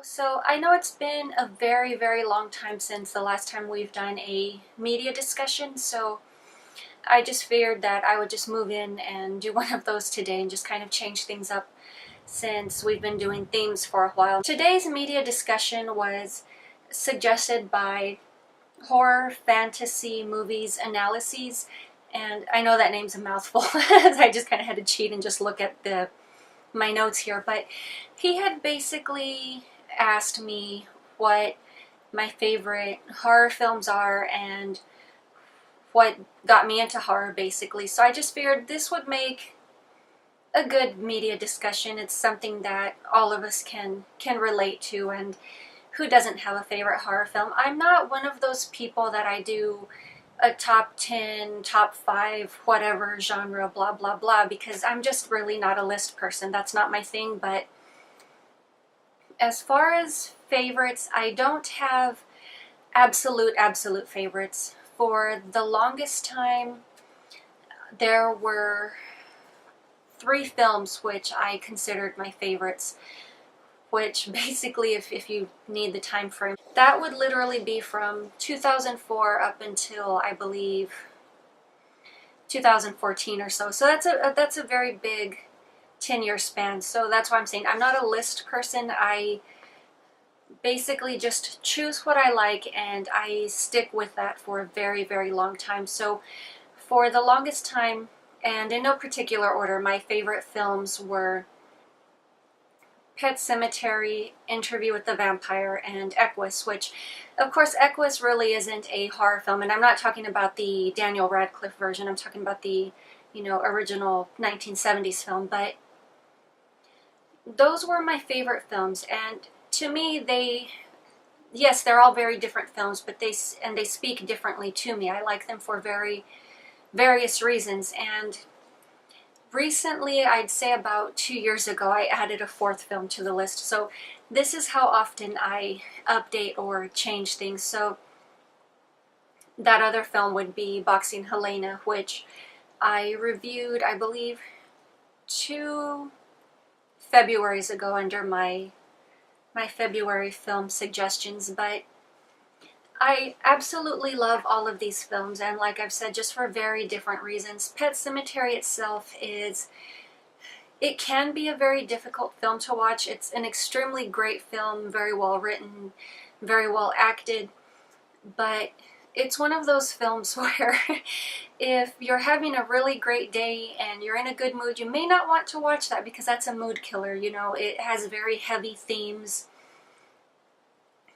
So I know it's been a very, very long time since the last time we've done a media discussion, so I just figured that I would just move in and do one of those today and just kind of change things up since we've been doing themes for a while. Today's media discussion was suggested by Horror Fantasy Movies Analyses, and I know that name's a mouthful. I just kind of had to cheat and just look at my notes here, but he had basically asked me what my favorite horror films are and what got me into horror, basically. So I just figured this would make a good media discussion. It's something that all of us can relate to, and who doesn't have a favorite horror film? I'm not one of those people that I do a top 10, top 5, whatever genre, blah, blah, blah, because I'm just really not a list person. That's not my thing. But as far as favorites, I don't have absolute favorites. For the longest time, there were 3 films which I considered my favorites, which basically, if you need the time frame, that would literally be from 2004 up until, I believe, 2014 or so. So that's a very big 10-year span. So that's why I'm saying I'm not a list person. I basically just choose what I like and I stick with that for a very, very long time. So for the longest time, and in no particular order, my favorite films were Pet Sematary, Interview with the Vampire, and Equus, which, of course, Equus really isn't a horror film, and I'm not talking about the Daniel Radcliffe version. I'm talking about the, original 1970s film, but those were my favorite films, and to me, yes, they're all very different films, but they speak differently to me. I like them for various reasons, and recently, I'd say about 2 years ago, I added a 4th film to the list. So this is how often I update or change things. So that other film would be Boxing Helena, which I reviewed, I believe, 2 Februarys ago under my February film suggestions. But I absolutely love all of these films, and like I've said, just for very different reasons. Pet Sematary itself it can be a very difficult film to watch. It's an extremely great film, very well written, very well acted, but it's one of those films where if you're having a really great day and you're in a good mood, you may not want to watch that because that's a mood killer. It has very heavy themes.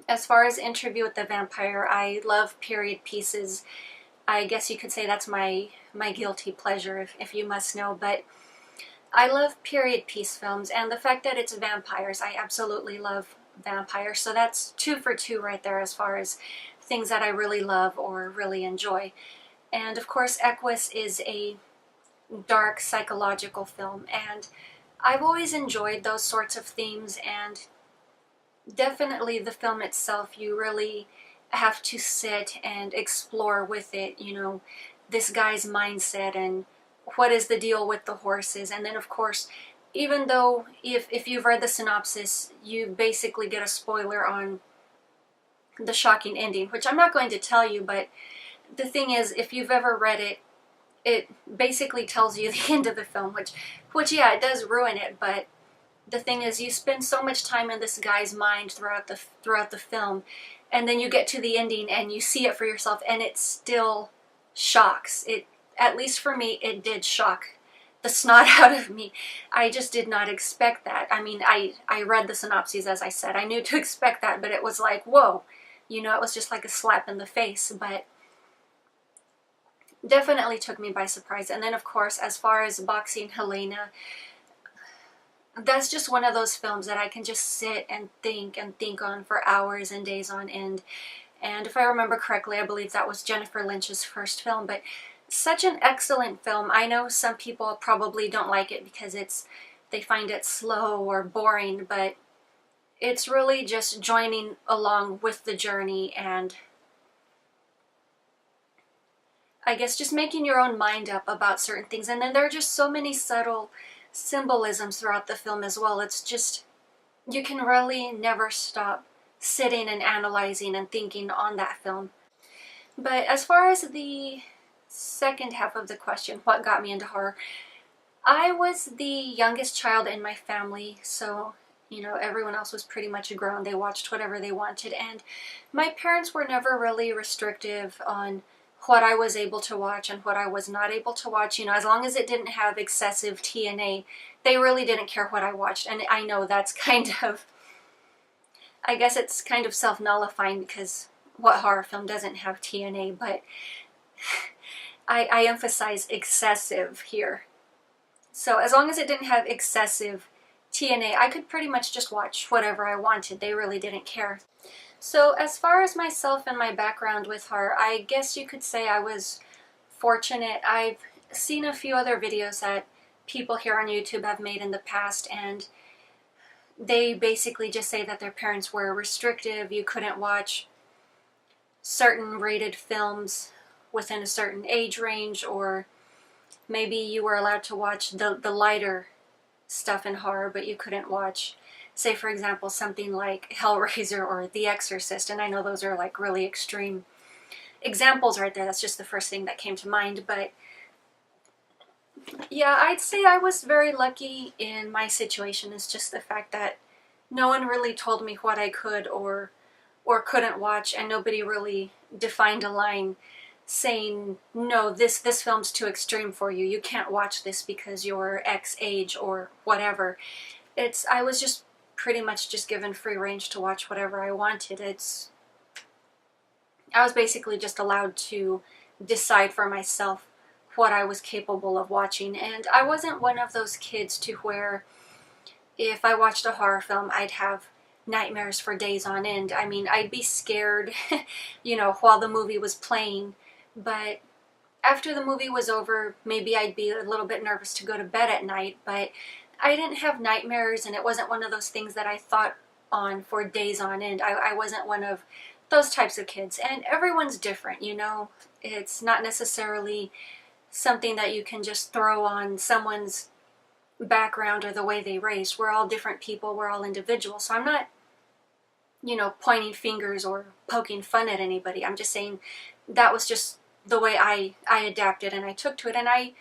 As far as Interview with the Vampire, I love period pieces. I guess you could say that's my guilty pleasure, if you must know, but I love period piece films, and the fact that it's vampires, I absolutely love vampires, so that's 2 for 2 right there as far as things that I really love or really enjoy. And of course, Equus is a dark psychological film, and I've always enjoyed those sorts of themes, and definitely the film itself, you really have to sit and explore with it, this guy's mindset and what is the deal with the horses. And then of course, even though if you've read the synopsis, you basically get a spoiler on the shocking ending, which I'm not going to tell you, but the thing is, if you've ever read it, it basically tells you the end of the film, which yeah, it does ruin it, but the thing is, you spend so much time in this guy's mind throughout the film, and then you get to the ending and you see it for yourself, and it still shocks. At least for me, it did shock the snot out of me. I just did not expect that. I mean, I read the synopses, as I said. I knew to expect that, but it was like, whoa. It was just like a slap in the face, but definitely took me by surprise. And then, of course, as far as Boxing Helena, that's just one of those films that I can just sit and think on for hours and days on end. And if I remember correctly, I believe that was Jennifer Lynch's first film, but such an excellent film. I know some people probably don't like it because they find it slow or boring, but it's really just joining along with the journey and I guess just making your own mind up about certain things. And then there are just so many subtle symbolisms throughout the film as well. It's just you can really never stop sitting and analyzing and thinking on that film. But as far as the second half of the question, what got me into horror, I was the youngest child in my family, so everyone else was pretty much grown. They watched whatever they wanted, and my parents were never really restrictive on what I was able to watch and what I was not able to watch. As long as it didn't have excessive TNA, they really didn't care what I watched. And I know that's I guess it's kind of self-nullifying, because what horror film doesn't have TNA? But I emphasize excessive here. So as long as it didn't have excessive TNA, I could pretty much just watch whatever I wanted. They really didn't care. So as far as myself and my background with horror, I guess you could say I was fortunate. I've seen a few other videos that people here on YouTube have made in the past, and they basically just say that their parents were restrictive. You couldn't watch certain rated films within a certain age range, or maybe you were allowed to watch the lighter stuff in horror, but you couldn't watch, say for example, something like Hellraiser or The Exorcist. And I know those are like really extreme examples right there. That's just the first thing that came to mind. But yeah, I'd say I was very lucky in my situation. It's just the fact that no one really told me what I could or couldn't watch, and nobody really defined a line saying, no, this film's too extreme for you. You can't watch this because you're X age or whatever. I was just pretty much just given free range to watch whatever I wanted. I was basically just allowed to decide for myself what I was capable of watching. And I wasn't one of those kids to where if I watched a horror film, I'd have nightmares for days on end. I mean, I'd be scared, while the movie was playing. But after the movie was over, maybe I'd be a little bit nervous to go to bed at night, but I didn't have nightmares, and it wasn't one of those things that I thought on for days on end. I wasn't one of those types of kids, and everyone's different, It's not necessarily something that you can just throw on someone's background or the way they raised. We're all different people, we're all individuals, so I'm not, pointing fingers or poking fun at anybody. I'm just saying that was just the way I adapted and I took to it. And I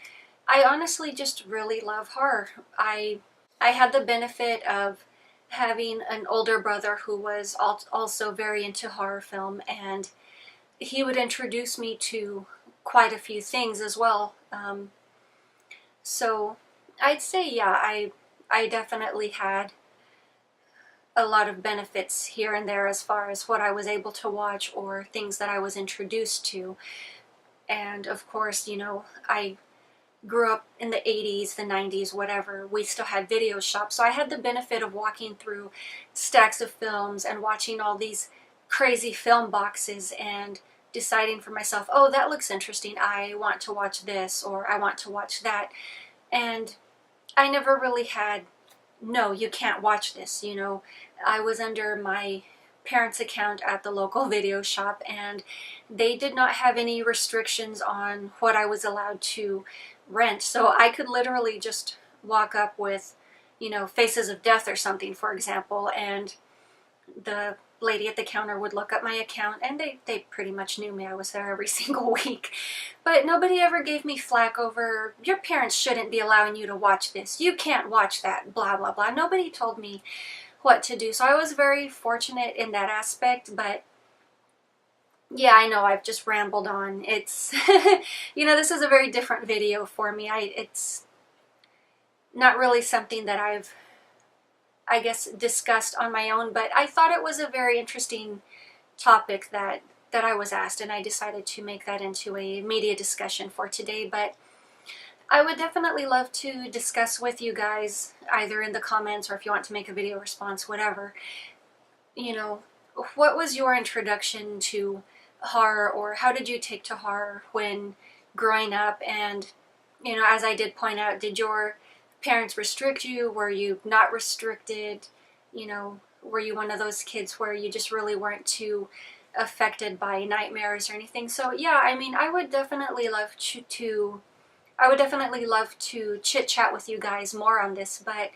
honestly just really love horror. I had the benefit of having an older brother who was also very into horror film, and he would introduce me to quite a few things as well. So I'd say, yeah, I definitely had a lot of benefits here and there as far as what I was able to watch or things that I was introduced to. And of course, I grew up in the 80s, the 90s, whatever. We still had video shops, so I had the benefit of walking through stacks of films and watching all these crazy film boxes and deciding for myself, oh, that looks interesting, I want to watch this, or I want to watch that. And I never really had, no, you can't watch this, I was under my parents' account at the local video shop, and they did not have any restrictions on what I was allowed to rent. So I could literally just walk up with, Faces of Death or something, for example, and the lady at the counter would look up my account, and they pretty much knew me. I was there every single week. But nobody ever gave me flack over, your parents shouldn't be allowing you to watch this, you can't watch that, blah blah blah. Nobody told me what to do. So I was very fortunate in that aspect. But yeah, I know I've just rambled on. It's this is a very different video for me. It's not really something that I've, I guess, discussed on my own, but I thought it was a very interesting topic that I was asked, and I decided to make that into a media discussion for today. But I would definitely love to discuss with you guys, either in the comments or if you want to make a video response, whatever. What was your introduction to horror, or how did you take to horror when growing up? And, as I did point out, did your parents restrict you? Were you not restricted? Were you one of those kids where you just really weren't too affected by nightmares or anything? So yeah, I mean, I would definitely love to chit chat with you guys more on this. But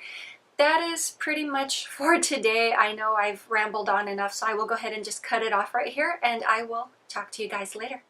that is pretty much for today. I know I've rambled on enough, so I will go ahead and just cut it off right here, and I will talk to you guys later.